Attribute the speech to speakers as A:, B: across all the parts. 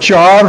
A: 4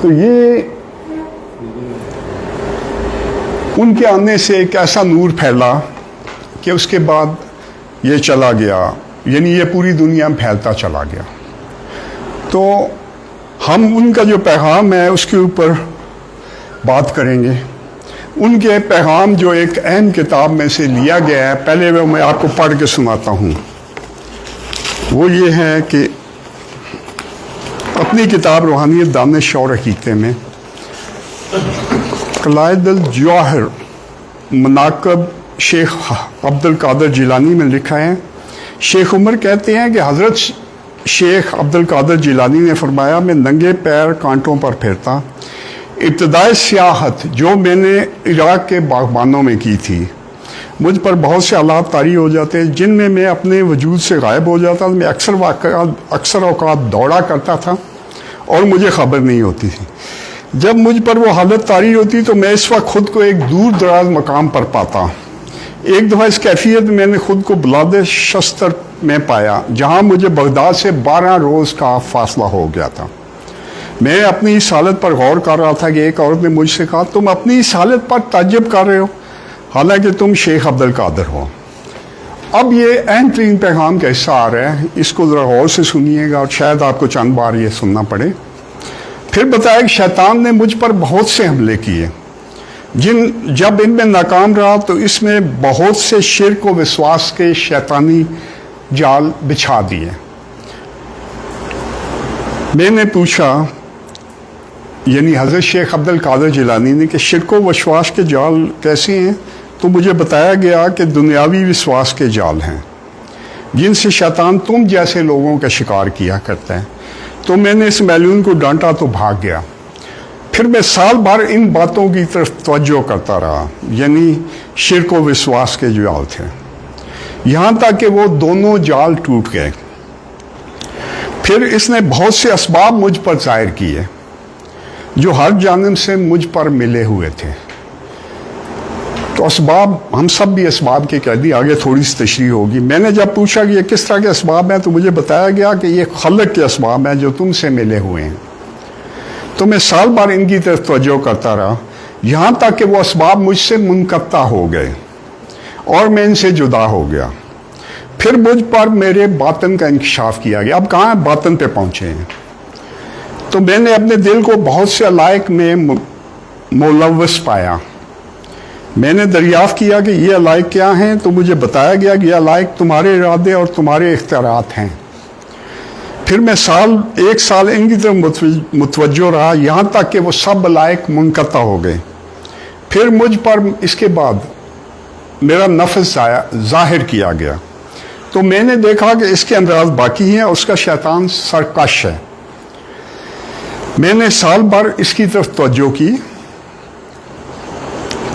A: تو یہ ان کے آنے سے ایک ایسا نور پھیلا کہ اس کے بعد یہ چلا گیا، یعنی یہ پوری دنیا میں پھیلتا چلا گیا۔ تو ہم ان کا جو پیغام ہے اس کے اوپر بات کریں گے۔ ان کے پیغام جو ایک اہم کتاب میں سے لیا گیا ہے، پہلے وہ میں آپ کو پڑھ کے سناتا ہوں۔ وہ یہ ہے کہ اپنی کتاب روحانیت دانش اور عقیدے میں قلائد الجواہر مناقب شیخ عبد القادر جیلانی میں لکھا ہے، شیخ عمر کہتے ہیں کہ حضرت شیخ عبد القادر جیلانی نے فرمایا، میں ننگے پیر کانٹوں پر پھرتا۔ ابتدائی سیاحت جو میں نے عراق کے باغبانوں میں کی تھی، مجھ پر بہت سے حالات طاری ہو جاتے جن میں اپنے وجود سے غائب ہو جاتا۔ میں اکثر اوقات دوڑا کرتا تھا اور مجھے خبر نہیں ہوتی تھی۔ جب مجھ پر وہ حالت طاری ہوتی تو میں اس وقت خود کو ایک دور دراز مقام پر پاتا۔ ایک دفعہ اس کیفیت میں نے خود کو بلاد شستر میں پایا، جہاں مجھے بغداد سے 12 روز کا فاصلہ ہو گیا تھا۔ میں اپنی اس حالت پر غور کر رہا تھا کہ ایک عورت نے مجھ سے کہا، تم اپنی اس حالت پر تعجب کر رہے ہو، حالانکہ تم شیخ عبد القادر ہو۔ اب یہ اہم ترین پیغام کا حصہ آ رہا ہے، اس کو ذرا غور سے سنیے گا اور شاید آپ کو چند بار یہ سننا پڑے۔ پھر بتایا کہ شیطان نے مجھ پر بہت سے حملے کیے، جب ان میں ناکام رہا تو اس میں بہت سے شرک و وسواس کے شیطانی جال بچھا دیے۔ میں نے پوچھا، یعنی حضرت شیخ عبد القادر جیلانی نے، کہ شرک و وسواس کے جال کیسے ہیں؟ تو مجھے بتایا گیا کہ دنیاوی وسواس کے جال ہیں جن سے شیطان تم جیسے لوگوں کا شکار کیا کرتا ہے۔ تو میں نے اس میلون کو ڈانٹا تو بھاگ گیا۔ پھر میں سال بھر ان باتوں کی طرف توجہ کرتا رہا، یعنی شرک و وسواس کے جال تھے، یہاں تک کہ وہ دونوں جال ٹوٹ گئے۔ پھر اس نے بہت سے اسباب مجھ پر ظاہر کیے جو ہر جانب سے مجھ پر ملے ہوئے تھے۔ تو اسباب، ہم سب بھی اسباب کے قیدی، آگے تھوڑی سی تشریح ہوگی۔ میں نے جب پوچھا کہ یہ کس طرح کے اسباب ہیں تو مجھے بتایا گیا کہ یہ خلق کے اسباب ہیں جو تم سے ملے ہوئے ہیں۔ تو میں سال بھر ان کی طرف توجہ کرتا رہا، یہاں تک کہ وہ اسباب مجھ سے منقطع ہو گئے اور میں ان سے جدا ہو گیا۔ پھر مجھ پر میرے باطن کا انکشاف کیا گیا۔ اب کہاں باطن پہ پہنچے ہیں؟ تو میں نے اپنے دل کو بہت سے علائق میں ملوث پایا۔ میں نے دریافت کیا کہ یہ علائق کیا ہیں، تو مجھے بتایا گیا کہ یہ علائق تمہارے ارادے اور تمہارے اختیارات ہیں۔ پھر میں ایک سال ان کی طرف متوجہ رہا، یہاں تک کہ وہ سب علائق منقطع ہو گئے۔ پھر مجھ پر اس کے بعد میرا نفس ظاہر کیا گیا، تو میں نے دیکھا کہ اس کے امراض باقی ہیں اور اس کا شیطان سرکش ہے۔ میں نے سال بھر اس کی طرف توجہ کی،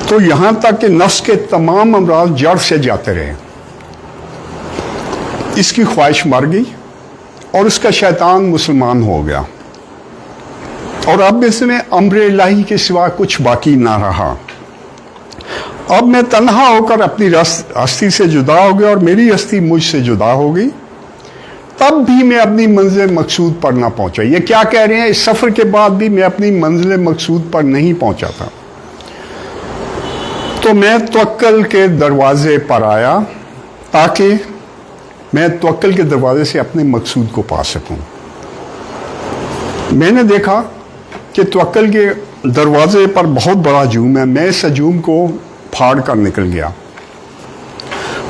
A: تو یہاں تک کہ نفس کے تمام امراض جڑ سے جاتے رہے، اس کی خواہش مر گئی اور اس کا شیطان مسلمان ہو گیا، اور اب اس میں امر الہی کے سوا کچھ باقی نہ رہا۔ اب میں تنہا ہو کر اپنی ہستی سے جدا ہو گیا اور میری ہستی مجھ سے جدا ہو گئی، تب بھی میں اپنی منزل مقصود پر نہ پہنچا۔ یہ کیا کہہ رہے ہیں؟ اس سفر کے بعد بھی میں اپنی منزل مقصود پر نہیں پہنچا تھا۔ تو میں توکل کے دروازے پر آیا تاکہ میں توکل کے دروازے سے اپنے مقصود کو پا سکوں۔ میں نے دیکھا کہ توکل کے دروازے پر بہت بڑا ہجوم ہے۔ میں اس ہجوم کو پھاڑ کر نکل گیا۔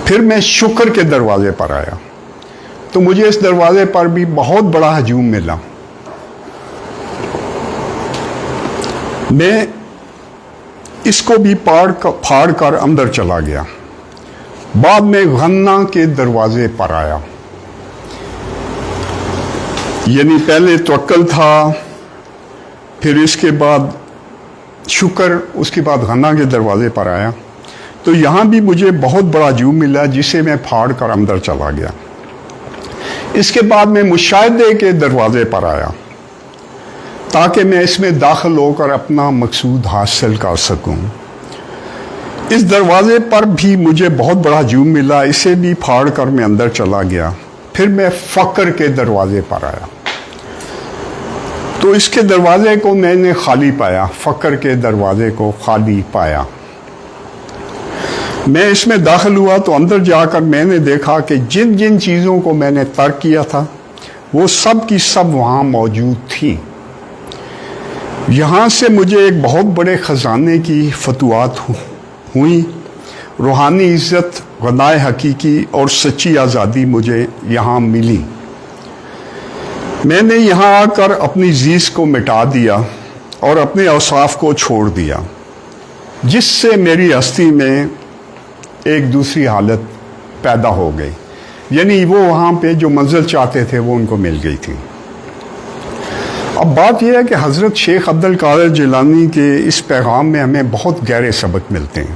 A: پھر میں شکر کے دروازے پر آیا، تو مجھے اس دروازے پر بھی بہت بڑا ہجوم ملا۔ میں اس کو بھی پھاڑ کر اندر چلا گیا۔ بعد میں غنا کے دروازے پر آیا، یعنی پہلے توکل تھا، پھر اس کے بعد شکر، اس کے بعد غنا کے دروازے پر آیا۔ تو یہاں بھی مجھے بہت بڑا ہجوم ملا جسے میں پھاڑ کر اندر چلا گیا۔ اس کے بعد میں مشاہدے کے دروازے پر آیا تاکہ میں اس میں داخل ہو کر اپنا مقصود حاصل کر سکوں۔ اس دروازے پر بھی مجھے بہت بڑا ہجوم ملا، اسے بھی پھاڑ کر میں اندر چلا گیا۔ پھر میں فقر کے دروازے پر آیا، تو اس کے دروازے کو میں نے خالی پایا، فقر کے دروازے کو خالی پایا۔ میں اس میں داخل ہوا تو اندر جا کر میں نے دیکھا کہ جن جن چیزوں کو میں نے ترک کیا تھا وہ سب کی سب وہاں موجود تھیں۔ یہاں سے مجھے ایک بہت بڑے خزانے کی فتوحات ہوئیں۔ روحانی عزت، غنائے حقیقی اور سچی آزادی مجھے یہاں ملی۔ میں نے یہاں آ کر اپنی زیست کو مٹا دیا اور اپنے اوصاف کو چھوڑ دیا، جس سے میری ہستی میں ایک دوسری حالت پیدا ہو گئی، یعنی وہ وہاں پہ جو منزل چاہتے تھے وہ ان کو مل گئی تھی۔ اب بات یہ ہے کہ حضرت شیخ عبد القادر جیلانی کے اس پیغام میں ہمیں بہت گہرے سبق ملتے ہیں،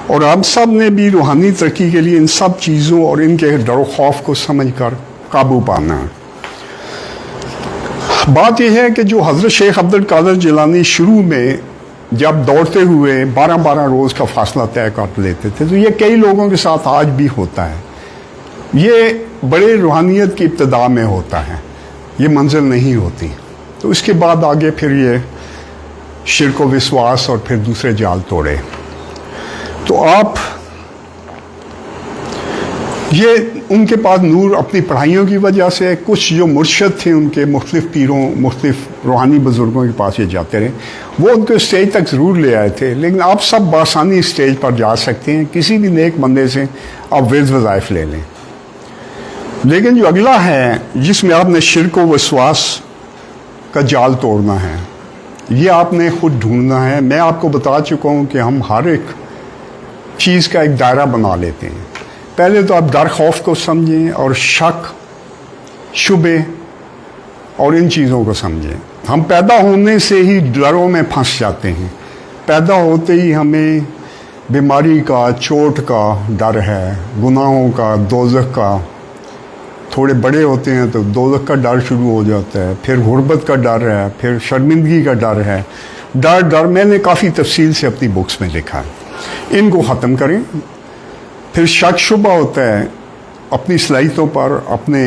A: اور آپ سب نے بھی روحانی ترقی کے لیے ان سب چیزوں اور ان کے ڈر و خوف کو سمجھ کر قابو پانا ہے۔ بات یہ ہے کہ جو حضرت شیخ عبد القادر جیلانی شروع میں جب دوڑتے ہوئے 12 روز کا فاصلہ طے کر لیتے تھے، تو یہ کئی لوگوں کے ساتھ آج بھی ہوتا ہے۔ یہ بڑے روحانیت کی ابتدا میں ہوتا ہے، یہ منزل نہیں ہوتی۔ تو اس کے بعد آگے پھر یہ شرک و وسواس اور پھر دوسرے جال توڑے۔ تو آپ یہ ان کے پاس نور اپنی پڑھائیوں کی وجہ سے، کچھ جو مرشد تھے ان کے مختلف پیروں، مختلف روحانی بزرگوں کے پاس یہ جاتے رہے، وہ ان کو اسٹیج تک ضرور لے آئے تھے، لیکن آپ سب بآسانی اسٹیج پر جا سکتے ہیں، کسی بھی نیک بندے سے آپ ورد وظائف لے لیں۔ لیکن جو اگلا ہے جس میں آپ نے شرک و وسواس کا جال توڑنا ہے، یہ آپ نے خود ڈھونڈنا ہے۔ میں آپ کو بتا چکا ہوں کہ ہم ہر ایک چیز کا ایک دائرہ بنا لیتے ہیں۔ پہلے تو آپ ڈر خوف کو سمجھیں اور شک شبے اور ان چیزوں کو سمجھیں۔ ہم پیدا ہونے سے ہی ڈروں میں پھنس جاتے ہیں، پیدا ہوتے ہی ہمیں بیماری کا، چوٹ کا ڈر ہے، گناہوں کا، دوزخ کا۔ تھوڑے بڑے ہوتے ہیں تو دوزخ کا ڈر شروع ہو جاتا ہے، پھر غربت کا ڈر ہے، پھر شرمندگی کا ڈر ہے۔ ڈر میں نے کافی تفصیل سے اپنی بکس میں لکھا ہے، ان کو ختم کریں۔ پھر شک شبہ ہوتا ہے اپنی صلاحیتوں پر، اپنے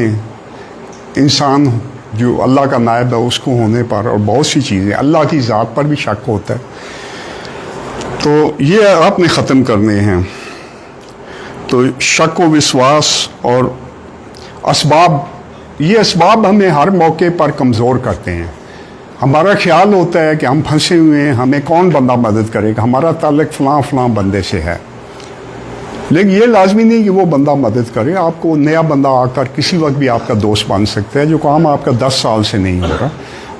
A: انسان جو اللہ کا نائب ہے اس کو ہونے پر، اور بہت سی چیزیں، اللہ کی ذات پر بھی شک ہوتا ہے۔ تو یہ آپ نے ختم کرنے ہیں۔ تو شک و وسواس اور اسباب، یہ اسباب ہمیں ہر موقع پر کمزور کرتے ہیں۔ ہمارا خیال ہوتا ہے کہ ہم پھنسے ہوئے ہیں، ہمیں کون بندہ مدد کرے گا، ہمارا تعلق فلاں بندے سے ہے، لیکن یہ لازمی نہیں کہ وہ بندہ مدد کرے۔ آپ کو نیا بندہ آ کر کسی وقت بھی آپ کا دوست بن سکتا ہے، جو کام آپ کا 10 سال سے نہیں ہو رہا،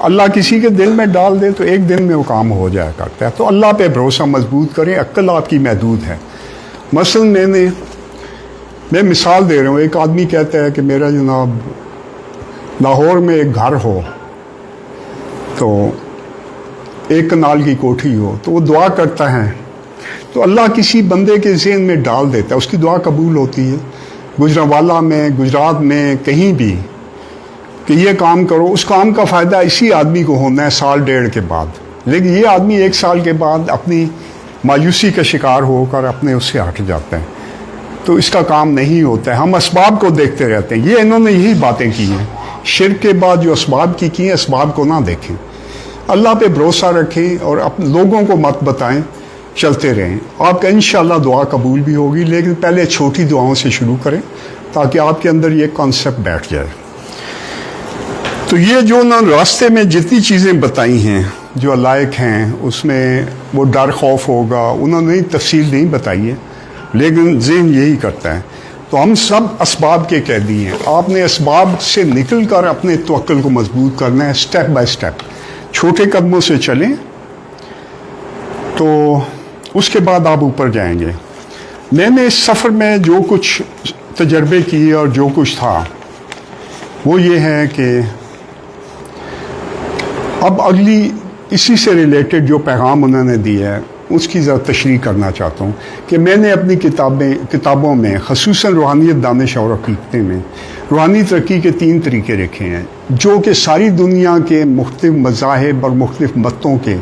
A: اللہ کسی کے دل میں ڈال دے تو ایک دن میں وہ کام ہو جایا کرتا ہے۔ تو اللہ پہ بھروسہ مضبوط کریں، عقل آپ کی محدود ہے۔ مثلا میں مثال دے رہا ہوں، ایک آدمی کہتا ہے کہ میرا جناب لاہور میں ایک گھر ہو، تو ایک کنال کی کوٹھی ہو، تو وہ دعا کرتا ہے، تو اللہ کسی بندے کے ذہن میں ڈال دیتا ہے، اس کی دعا قبول ہوتی ہے۔ گجرانوالہ میں، گجرات میں، کہیں بھی کہ یہ کام کرو، اس کام کا فائدہ اسی آدمی کو ہونا ہے 1 ڈیڑھ سال کے بعد، لیکن یہ آدمی 1 سال کے بعد اپنی مایوسی کا شکار ہو کر اپنے اس سے ہٹ جاتا ہے، تو اس کا کام نہیں ہوتا ہے۔ ہم اسباب کو دیکھتے رہتے ہیں، یہ انہوں نے یہی باتیں کی ہیں۔ شرک کے بعد جو اسباب کی ہیں، اسباب کو نہ دیکھیں، اللہ پہ بھروسہ رکھیں اور لوگوں کو مت بتائیں، چلتے رہیں، آپ کا انشاءاللہ دعا قبول بھی ہوگی، لیکن پہلے چھوٹی دعاؤں سے شروع کریں تاکہ آپ کے اندر یہ کانسیپٹ بیٹھ جائے۔ تو یہ جو انہوں نے راستے میں جتنی چیزیں بتائی ہیں جو علائق ہیں، اس میں وہ ڈر خوف ہوگا، انہوں نے تفصیل نہیں بتائی ہے، لیکن ذہن یہی کرتا ہے۔ تو ہم سب اسباب کے قیدی ہیں، آپ نے اسباب سے نکل کر اپنے توکل کو مضبوط کرنا ہے، سٹیپ بائی سٹیپ، چھوٹے قدموں سے چلیں، تو اس کے بعد آپ اوپر جائیں گے۔ میں نے اس سفر میں جو کچھ تجربے کیے اور جو کچھ تھا وہ یہ ہے کہ اب اگلی اسی سے ریلیٹڈ جو پیغام انہوں نے دیا ہے اس کی ذرا تشریح کرنا چاہتا ہوں کہ میں نے اپنی کتابوں میں، خصوصاً روحانیت دانش اور عقیدتے میں، روحانی ترقی کے 3 طریقے رکھے ہیں جو کہ ساری دنیا کے مختلف مذاہب اور مختلف متوں کے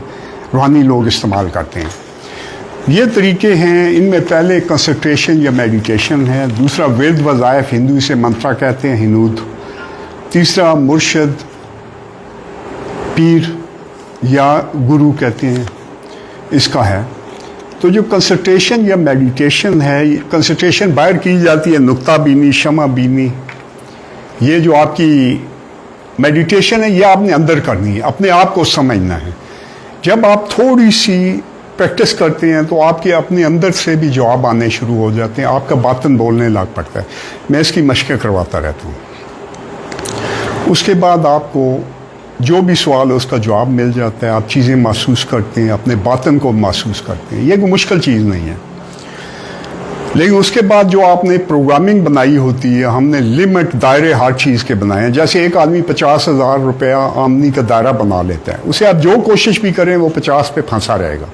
A: روحانی لوگ استعمال کرتے ہیں۔ یہ طریقے ہیں، ان میں پہلے کنسنٹریشن یا میڈیٹیشن ہے، دوسرا ورد وظائف، ہندو اسے منترا کہتے ہیں، ہنود، تیسرا مرشد پیر یا گرو کہتے ہیں اس کا ہے. تو جو کنسنٹریشن یا میڈیٹیشن ہے، کنسنٹریشن باہر کی جاتی ہے، نقطہ بینی، شمع بینی. یہ جو آپ کی میڈیٹیشن ہے یہ آپ نے اندر کرنی ہے، اپنے آپ کو سمجھنا ہے. جب آپ تھوڑی سی پریکٹس کرتے ہیں تو آپ کے اپنے اندر سے بھی جواب آنے شروع ہو جاتے ہیں، آپ کا باطن بولنے لگ پڑتا ہے. میں اس کی مشقیں کرواتا رہتا ہوں. اس کے بعد آپ کو جو بھی سوال ہے اس کا جواب مل جاتا ہے، آپ چیزیں محسوس کرتے ہیں، اپنے باطن کو محسوس کرتے ہیں. یہ کوئی مشکل چیز نہیں ہے. لیکن اس کے بعد جو آپ نے پروگرامنگ بنائی ہوتی ہے، ہم نے لمٹ، دائرے ہر چیز کے بنائے ہیں. جیسے ایک آدمی 50,000 روپیہ آمدنی کا دائرہ بنا لیتا ہے، اسے آپ جو کوشش بھی کریں وہ 50 پہ پھنسا رہے گا.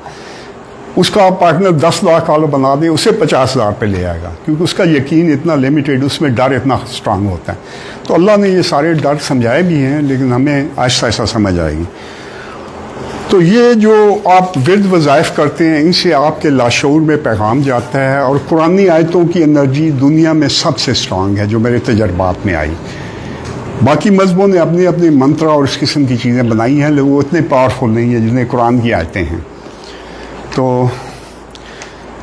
A: اس کا پارٹنر 10 لاکھ والا بنا دے، اسے 50,000 پہ لے آئے گا، کیونکہ اس کا یقین اتنا لمیٹیڈ، اس میں ڈر اتنا اسٹرانگ ہوتا ہے. تو اللہ نے یہ سارے ڈر سمجھائے بھی ہیں، لیکن ہمیں آہستہ آہستہ سمجھ آئے گی. تو یہ جو آپ ورد وظائف کرتے ہیں، ان سے آپ کے لاشعور میں پیغام جاتا ہے. اور قرآنی آیتوں کی انرجی دنیا میں سب سے اسٹرانگ ہے جو میرے تجربات میں آئی. باقی مذہبوں نے اپنی اپنی منترا اور اس قسم کی چیزیں بنائی ہیں، لیکن وہ اتنے پاورفل نہیں ہیں جتنے قرآن کی آیتیں ہیں. تو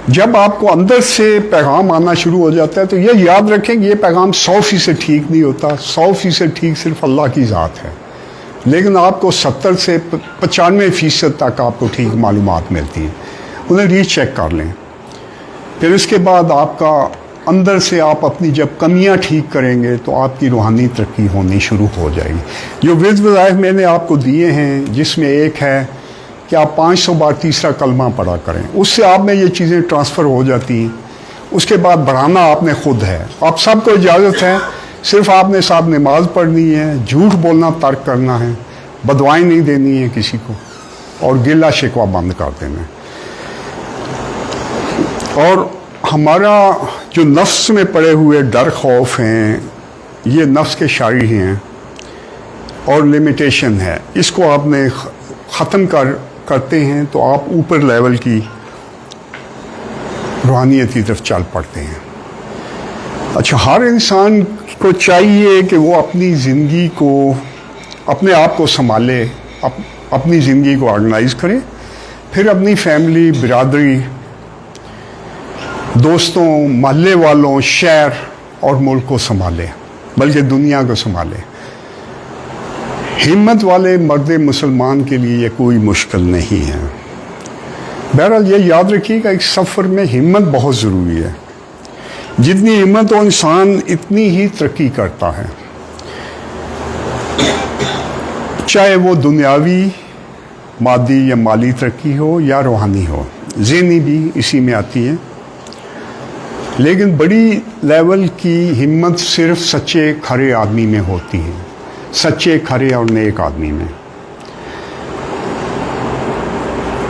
A: جب آپ کو اندر سے پیغام آنا شروع ہو جاتا ہے تو یہ یاد رکھیں کہ یہ پیغام 100% ٹھیک نہیں ہوتا. 100% ٹھیک صرف اللہ کی ذات ہے، لیکن آپ کو 70 سے 95% تک آپ کو ٹھیک معلومات ملتی ہیں. انہیں ری چیک کر لیں. پھر اس کے بعد آپ کا اندر سے آپ اپنی جب کمیاں ٹھیک کریں گے تو آپ کی روحانی ترقی ہونی شروع ہو جائے گی. جو ورد وظائف میں نے آپ کو دیے ہیں، جس میں ایک ہے کہ آپ 500 بار تیسرا کلمہ پڑھا کریں، اس سے آپ میں یہ چیزیں ٹرانسفر ہو جاتی ہیں. اس کے بعد بڑھانا آپ نے خود ہے. آپ سب کو اجازت ہے، صرف آپ نے صاحب نماز پڑھنی ہے، جھوٹ بولنا ترک کرنا ہے، بدوائیں نہیں دینی ہے کسی کو، اور گلہ شکوہ بند کر دینا ہے. اور ہمارا جو نفس میں پڑے ہوئے ڈر خوف ہیں، یہ نفس کے شاعری ہیں اور لمیٹیشن ہے. اس کو آپ نے ختم کرتے ہیں تو آپ اوپر لیول کی روحانیت کی طرف چل پڑتے ہیں. اچھا، ہر انسان کو چاہیے کہ وہ اپنی زندگی کو، اپنے آپ کو سنبھالے، اپنی زندگی کو آرگنائز کرے، پھر اپنی فیملی، برادری، دوستوں، محلے والوں، شہر اور ملک کو سنبھالے، بلکہ دنیا کو سنبھالے. ہمت والے مرد مسلمان کے لیے یہ کوئی مشکل نہیں ہے. بہرحال یہ یاد رکھیے کہ ایک سفر میں ہمت بہت ضروری ہے. جتنی ہمت ہو انسان اتنی ہی ترقی کرتا ہے، چاہے وہ دنیاوی، مادی یا مالی ترقی ہو یا روحانی ہو. ذہنی بھی اسی میں آتی ہے. لیکن بڑی لیول کی ہمت صرف سچے کھرے آدمی میں ہوتی ہے، سچے کھرے اور نیک آدمی میں.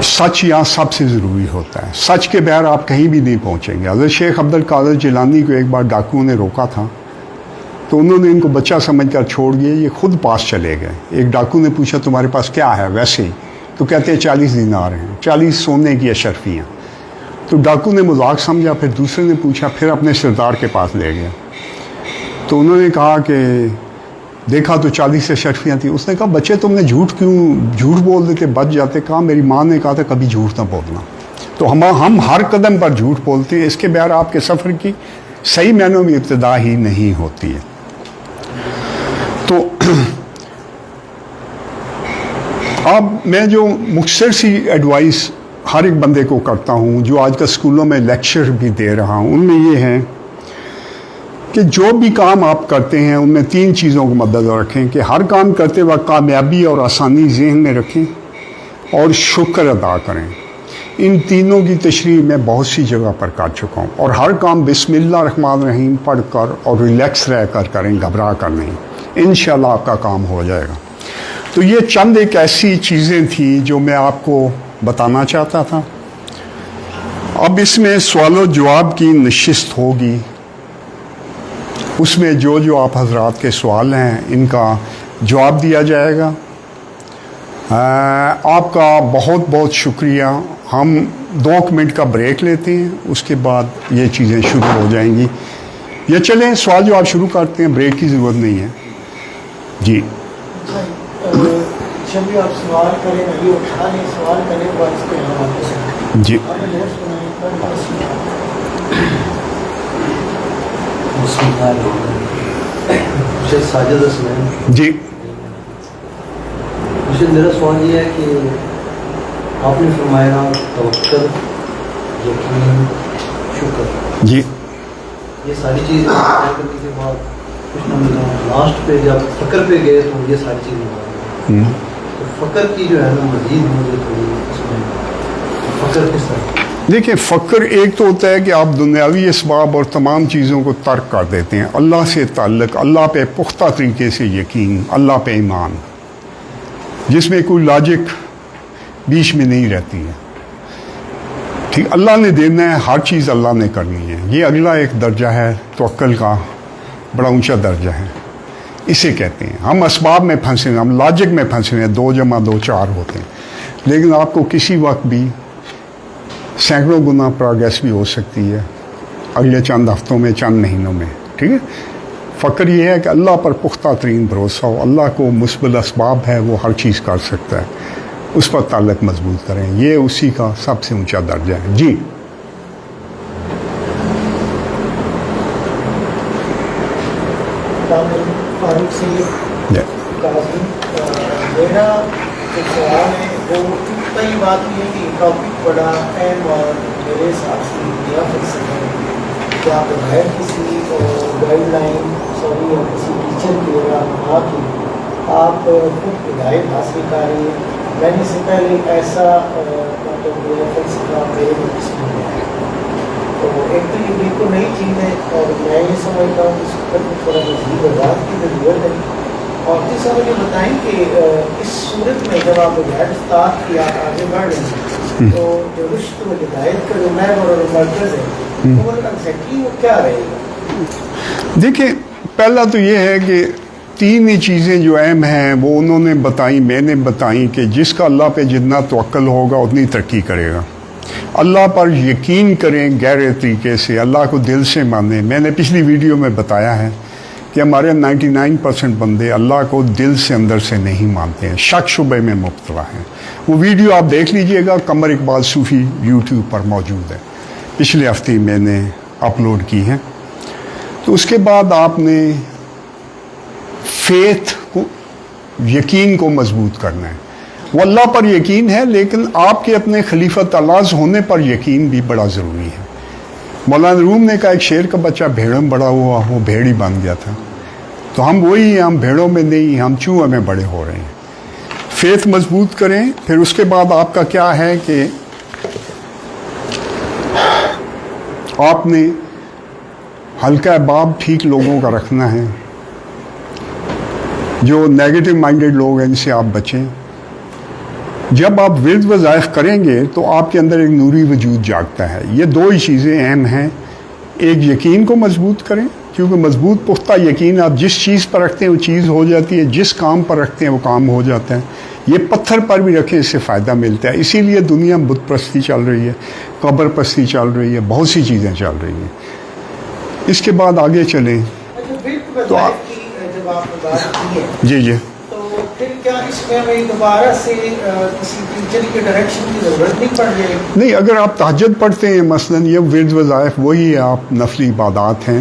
A: سچ یہاں سب سے ضروری ہوتا ہے. سچ کے بغیر آپ کہیں بھی نہیں پہنچیں گے. حضرت شیخ عبد القادر جیلانی کو ایک بار ڈاکوؤں نے روکا تھا، تو انہوں نے ان کو بچہ سمجھ کر چھوڑ دیا. یہ خود پاس چلے گئے. ایک ڈاکو نے پوچھا تمہارے پاس کیا ہے؟ ویسے ہی. تو کہتے ہیں 40 دینار ہیں، 40 سونے کی اشرفیاں. تو ڈاکو نے مذاق سمجھا. پھر دوسرے نے پوچھا، پھر اپنے سردار کے پاس لے گیا. تو انہوں نے کہا کہ دیکھا تو 40 اشرفیاں تھیں. اس نے کہا بچے تم نے جھوٹ بول دیتے، بچ جاتے. کہا میری ماں نے کہا تھا کبھی جھوٹ نہ بولنا. تو ہم ہر قدم پر جھوٹ بولتے ہیں. اس کے بغیر آپ کے سفر کی صحیح معنوں میں ابتدا ہی نہیں ہوتی ہے. تو اب میں جو مختصر سی ایڈوائس ہر ایک بندے کو کرتا ہوں، جو آج کل اسکولوں میں لیکچر بھی دے رہا ہوں، ان میں یہ ہے کہ جو بھی کام آپ کرتے ہیں ان میں 3 چیزوں کو مدنظر رکھیں کہ ہر کام کرتے وقت کامیابی اور آسانی ذہن میں رکھیں اور شکر ادا کریں. ان تینوں کی تشریح میں بہت سی جگہ پر کر چکا ہوں. اور ہر کام بسم اللہ الرحمن الرحیم پڑھ کر اور ریلیکس رہ کر کریں، گھبرا کر نہیں. انشاءاللہ آپ کا کام ہو جائے گا. تو یہ چند ایک ایسی چیزیں تھیں جو میں آپ کو بتانا چاہتا تھا. اب اس میں سوال و جواب کی نشست ہوگی. اس میں جو آپ حضرات کے سوال ہیں ان کا جواب دیا جائے گا. آپ کا بہت بہت شکریہ. ہم 2 منٹ کا بریک لیتے ہیں، اس کے بعد یہ چیزیں شروع ہو جائیں گی. یہ چلیں سوال جو آپ شروع کرتے ہیں، بریک کی ضرورت نہیں ہے. جی
B: جب بھی آپ سوال کریں یہ اٹھا لیں سوال کریں تو اس کے یہاں آتے ہیں
A: جی
C: ساجد حسنین
A: جی
C: میرا سوال یہ ہے کہ آپ نے فرمایا توکل یقین شکر
A: جی
C: یہ ساری چیزیں کرنے کے بعد کچھ نہ لاسٹ پہ جب فکر پہ گئے تو یہ ساری چیزیں تو فکر کی جو ہے نا مزید مجھے تھوڑی اس میں فکر کس طرح
A: دیکھیں فکر ایک تو ہوتا ہے کہ آپ دنیاوی اسباب اور تمام چیزوں کو ترک کر دیتے ہیں، اللہ سے تعلق، اللہ پہ پختہ طریقے سے یقین، اللہ پہ ایمان، جس میں کوئی لاجک بیچ میں نہیں رہتی ہے، ٹھیک، اللہ نے دینا ہے، ہر چیز اللہ نے کرنی ہے، یہ اگلا ایک درجہ ہے توکل کا، بڑا اونچا درجہ ہے، اسے کہتے ہیں۔ ہم اسباب میں پھنسے ہیں، ہم لاجک میں پھنسے ہیں، 2 + 2 4 ہوتے ہیں، لیکن آپ کو کسی وقت بھی سینکڑوں گنا پروگریس بھی ہو سکتی ہے اگلے چند ہفتوں میں، چند مہینوں میں، ٹھیک ہے۔ فکر یہ ہے کہ اللہ پر پختہ ترین بھروسہ ہو، اللہ کو مسبل اسباب ہے، وہ ہر چیز کر سکتا ہے، اس پر تعلق مضبوط کریں، یہ اسی کا سب سے اونچا درجہ ہے۔ جی
B: فاروق سے میرا جو سوال ہے وہ کئی بات یہ ہے کہ ٹاپک بڑا اہم اور میرے حساب سے نیا فلسفہ ہے کہ آپ بغیر کسی گائیڈ لائن سوری یا کسی ٹیچر کے رہنما کی آپ خود ہدایت حاصل کر رہے ہیں۔ میں نے اس سے پہلے ایسا مطلب میرا فلسفہ میرے نوٹس میں ہوا ہے، تو ایک تو یہ بالکل نئی چیز ہے اور میں یہ سمجھتا ہوں کہ اس پر تھوڑا مزید وضاحت کی ضرورت ہے۔ اور تیسرا مجھے بتائیں کہ اس صورت میں جب آپ غیر استاد کی آپ آگے بڑھ رہے ہیں تو جو رشت و ہدایت کا جو محور اور مرکز ہے وہ ایگزیکٹلی وہ کیا رہے گا؟
A: دیکھیں، پہلا تو یہ ہے کہ 3 ہی چیزیں جو اہم ہیں وہ انہوں نے بتائیں، میں نے بتائیں، کہ جس کا اللہ پہ جتنا توکل ہوگا اتنی ترقی کرے گا۔ اللہ پر یقین کریں گہرے طریقے سے، اللہ کو دل سے مانیں۔ میں نے پچھلی ویڈیو میں بتایا ہے کہ ہمارے 99% بندے اللہ کو دل سے اندر سے نہیں مانتے ہیں، شک شبے میں مبتلا ہیں۔ وہ ویڈیو آپ دیکھ لیجئے گا، قمر اقبال صوفی یوٹیوب پر موجود ہے، پچھلے ہفتے میں نے اپلوڈ کی ہے۔ تو اس کے بعد آپ نے فیتھ کو، یقین کو مضبوط کرنا ہے۔ وہ اللہ پر یقین ہے، لیکن آپ کے اپنے خلیفۃ اللہ ہونے پر یقین بھی بڑا ضروری ہے۔ مولانا روم نے کہا ایک شیر کا بچہ بھیڑوں میں بڑا ہوا، وہ بھیڑ ہی بن گیا تھا، تو ہم وہی ہیں، ہم بھیڑوں میں نہیں، ہم چوہوں میں بڑے ہو رہے ہیں۔ فیتھ مضبوط کریں، پھر اس کے بعد آپ کا کیا ہے کہ آپ نے حلقہ باب ٹھیک لوگوں کا رکھنا ہے، جو نیگیٹو مائنڈڈ لوگ ہیں ان سے آپ بچیں۔ جب آپ ورد وظائف کریں گے تو آپ کے اندر ایک نوری وجود جاگتا ہے۔ یہ 2 ہی چیزیں اہم ہیں، ایک یقین کو مضبوط کریں، کیونکہ مضبوط پختہ یقین آپ جس چیز پر رکھتے ہیں وہ چیز ہو جاتی ہے، جس کام پر رکھتے ہیں وہ کام ہو جاتا ہے۔ یہ پتھر پر بھی رکھیں، اس سے فائدہ ملتا ہے۔ اسی لیے دنیا میں بت پرستی چل رہی ہے، قبر پرستی چل رہی ہے، بہت سی چیزیں چل رہی ہیں۔ اس کے بعد آگے چلیں تو آپ
B: جب آپ نے بات کی ہے
A: جی
B: تو پھر کیا اس میں ہمیں دوبارہ سے کسی ٹیچر کے ڈائریکشن کی ضرورت نہیں پڑ جائے گی؟
A: نہیں، اگر آپ تہجد پڑھتے ہیں مثلاً، یہ ورد وظائف وہی ہے، آپ نفلی عبادات ہیں،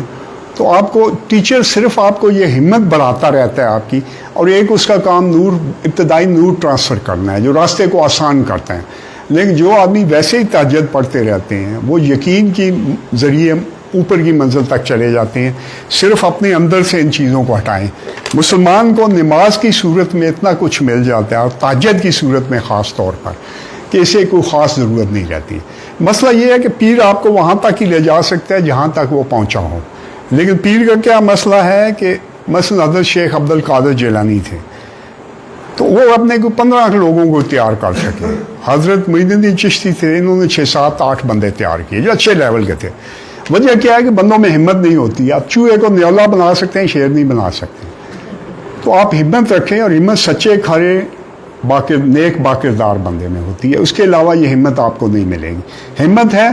A: تو آپ کو ٹیچر صرف آپ کو یہ ہمت بڑھاتا رہتا ہے آپ کی، اور ایک اس کا کام نور، ابتدائی نور ٹرانسفر کرنا ہے جو راستے کو آسان کرتا ہے۔ لیکن جو آدمی ویسے ہی تہجد پڑھتے رہتے ہیں وہ یقین کی ذریعے اوپر کی منزل تک چلے جاتے ہیں۔ صرف اپنے اندر سے ان چیزوں کو ہٹائیں۔ مسلمان کو نماز کی صورت میں اتنا کچھ مل جاتا ہے، اور تہجد کی صورت میں خاص طور پر، کہ اسے کوئی خاص ضرورت نہیں رہتی۔ مسئلہ یہ ہے کہ پیر آپ کو وہاں تک ہی لے جا سکتا ہے جہاں تک وہ پہنچا ہو، لیکن پیر کا کیا مسئلہ ہے کہ مثلا حضرت شیخ عبد القادر جیلانی تھے، تو وہ اپنے کو 15 لوگوں کو تیار کر سکے۔ حضرت معین الدین چشتی تھے، انہوں نے 6 7 8 بندے تیار کیے جو اچھے لیول کے تھے۔ وجہ کیا ہے کہ بندوں میں ہمت نہیں ہوتی۔ آپ چوہے کو نیولا بنا سکتے ہیں، شیر نہیں بنا سکتے۔ تو آپ ہمت رکھیں، اور ہمت سچے کھڑے نیک باکردار بندے میں ہوتی ہے، اس کے علاوہ یہ ہمت آپ کو نہیں ملے گی۔ ہمت ہے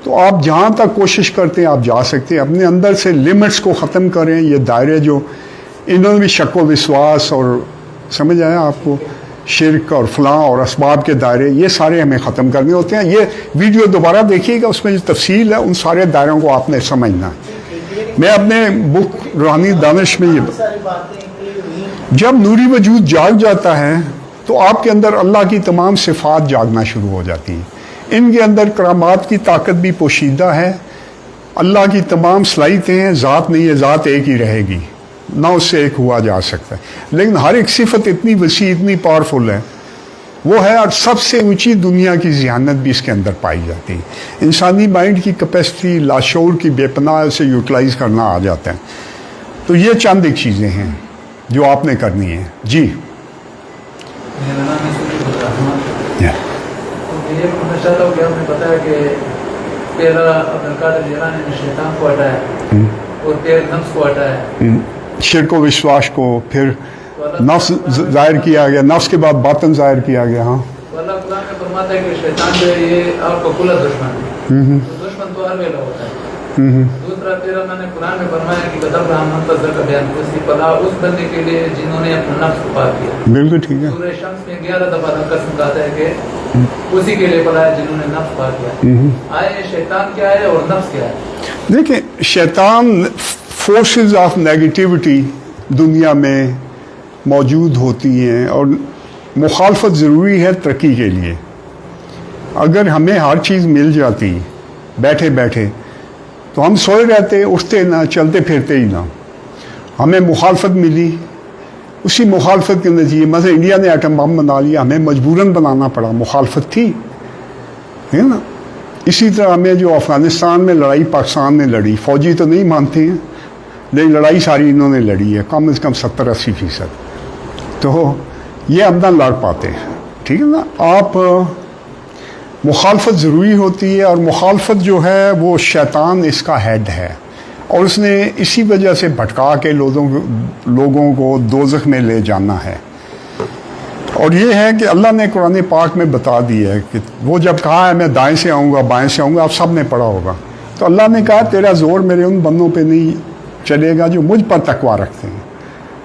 A: تو آپ جہاں تک کوشش کرتے ہیں آپ جا سکتے ہیں۔ اپنے اندر سے لمٹس کو ختم کریں۔ یہ دائرے جو انہوں نے بھی شک و وسواس، اور سمجھ آیا آپ کو شرک اور فلاں اور اسباب کے دائرے، یہ سارے ہمیں ختم کرنے ہوتے ہیں. یہ ویڈیو دوبارہ دیکھیے گا، اس میں جو تفصیل ہے ان سارے دائروں کو آپ نے سمجھنا ہے. میں اپنے بک روحانی دانش میں یہ
B: ساری باتیں کلیئر ہوئی.
A: جب نوری وجود جاگ جاتا ہے تو آپ کے اندر اللہ کی تمام صفات جاگنا شروع ہو جاتی ہیں. ان کے اندر کرامات کی طاقت بھی پوشیدہ ہے، اللہ کی تمام صلاحیتیں ہیں. ذات نہیں ہے، ذات ایک ہی رہے گی، نہ اس سے ایک ہوا جا سکتا ہے. لیکن ہر ایک صفت اتنی وسیع، اتنی پاورفل ہے، وہ ہے. اور سب سے اونچی دنیا کی ذہانت بھی اس کے اندر پائی جاتی ہے. انسانی مائنڈ کی کیپیسٹی لاشعور کی بے پناہ اسے یوٹیلائز کرنا آ جاتا ہے. تو یہ چند ایک چیزیں ہیں جو آپ نے کرنی ہے. جی
D: میرا نام ہے سلطان الرحمان.
A: yeah.
D: تو یہ پوچھنا چاہتا ہوں کہ آپ نے بتایا کہ پہلا عبد القادر جیلانی نے شیطان کو ہٹایا اور پھر نفس کو ہٹایا.
A: شرک و وشواس کو پھر نفس ظاہر کیا گیا، نفس کے بعد باطن ظاہر کیا گیا. ہاں
D: تو اللہ قرآن میں فرماتا ہے کہ شیطان جو ہے یہ آپ کا کھلا دشمن ہے. تو دشمن تو ہر ویلا ہوتا ہے. دوسرا تیرا میں نے قرآن میں فرمایا کہ بدر رحم منتظر کا بیان اس کی پناہ اس بندے کے لیے جنہوں نے اپنا نفس کو پاک کیا.
A: بالکل ٹھیک ہے.
D: سورہ شمس میں 11 دفعہ اللہ قسم کہتا ہے کہ اسی کے لیے پناہ ہے جنہوں نے نفس پاک کیا. آئے شیطان کیا ہے اور نفس کیا ہے؟
A: دیکھیں، شیطان فورسز آف نیگیٹیوٹی دنیا میں موجود ہوتی ہیں اور مخالفت ضروری ہے ترقی کے لیے. اگر ہمیں ہر چیز مل جاتی بیٹھے بیٹھے تو ہم سوئے رہتے، اٹھتے نہ، چلتے پھرتے ہی نہ. ہمیں مخالفت ملی، اسی مخالفت کے نتیجے مثلا انڈیا نے ایٹم بم بنا لیا، ہمیں مجبوراً بنانا پڑا، مخالفت تھی، ہے نا. اسی طرح ہمیں جو افغانستان میں لڑائی پاکستان نے لڑی، فوجی تو نہیں مانتے ہیں لیکن لڑائی ساری انہوں نے لڑی ہے، کم از کم 70-80%. تو یہ ہم نہ لڑ پاتے ہیں، ٹھیک ہے نا. آپ مخالفت ضروری ہوتی ہے، اور مخالفت جو ہے وہ شیطان اس کا ہیڈ ہے، اور اس نے اسی وجہ سے بھٹکا کے لوگوں کو دوزخ میں لے جانا ہے. اور یہ ہے کہ اللہ نے قرآن پاک میں بتا دیا ہے کہ وہ جب کہا ہے میں دائیں سے آؤں گا بائیں سے آؤں گا، آپ سب نے پڑھا ہوگا. تو اللہ نے کہا تیرا زور میرے ان بندوں پہ نہیں چلے گا جو مجھ پر تقویٰ رکھتے ہیں.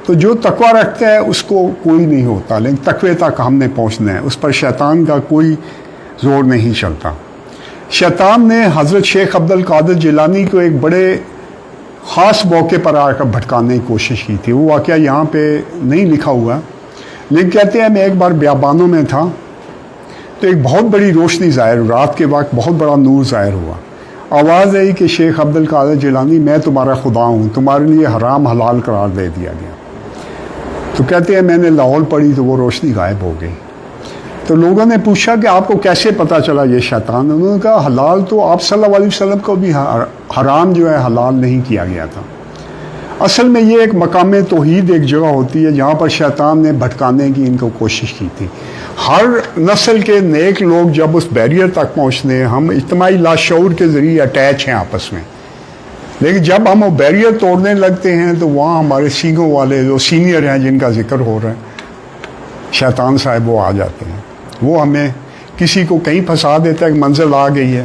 A: تو جو تقویٰ رکھتا ہے اس کو کوئی نہیں ہوتا، لیکن تقوی تک ہم نے پہنچنا ہے، اس پر شیطان کا کوئی زور نہیں چلتا. شیطان نے حضرت شیخ عبد القادر جیلانی کو ایک بڑے خاص موقع پر آ کر بھٹکانے کی کوشش کی تھی. وہ واقعہ یہاں پہ نہیں لکھا ہوا، لیکن کہتے ہیں میں ایک بار بیابانوں میں تھا تو ایک بہت بڑی روشنی ظاہر ہوئی، رات کے وقت بہت بڑا نور ظاہر ہوا. آواز آئی کہ شیخ عبد القادر جیلانی میں تمہارا خدا ہوں، تمہارے لیے حرام حلال قرار دے دیا گیا. تو کہتے ہیں میں نے لاہور پڑھی تو وہ روشنی غائب ہو گئی. تو لوگوں نے پوچھا کہ آپ کو کیسے پتہ چلا یہ شیطان؟ انہوں نے کہا حلال تو آپ صلی اللہ علیہ وسلم کو بھی حرام جو ہے حلال نہیں کیا گیا تھا. اصل میں یہ ایک مقام توحید ایک جگہ ہوتی ہے جہاں پر شیطان نے بھٹکانے کی ان کو کوشش کی تھی. ہر نسل کے نیک لوگ جب اس بیریئر تک پہنچتے ہیں، ہم اجتماعی لاشعور کے ذریعے اٹیچ ہیں آپس میں، لیکن جب ہم وہ بیریئر توڑنے لگتے ہیں تو وہاں ہمارے سینگوں والے جو سینئر ہیں جن کا ذکر ہو رہا ہے، شیطان صاحب وہ آ جاتے ہیں. وہ ہمیں کسی کو کہیں پھنسا دیتا ہے کہ منزل آ گئی ہے،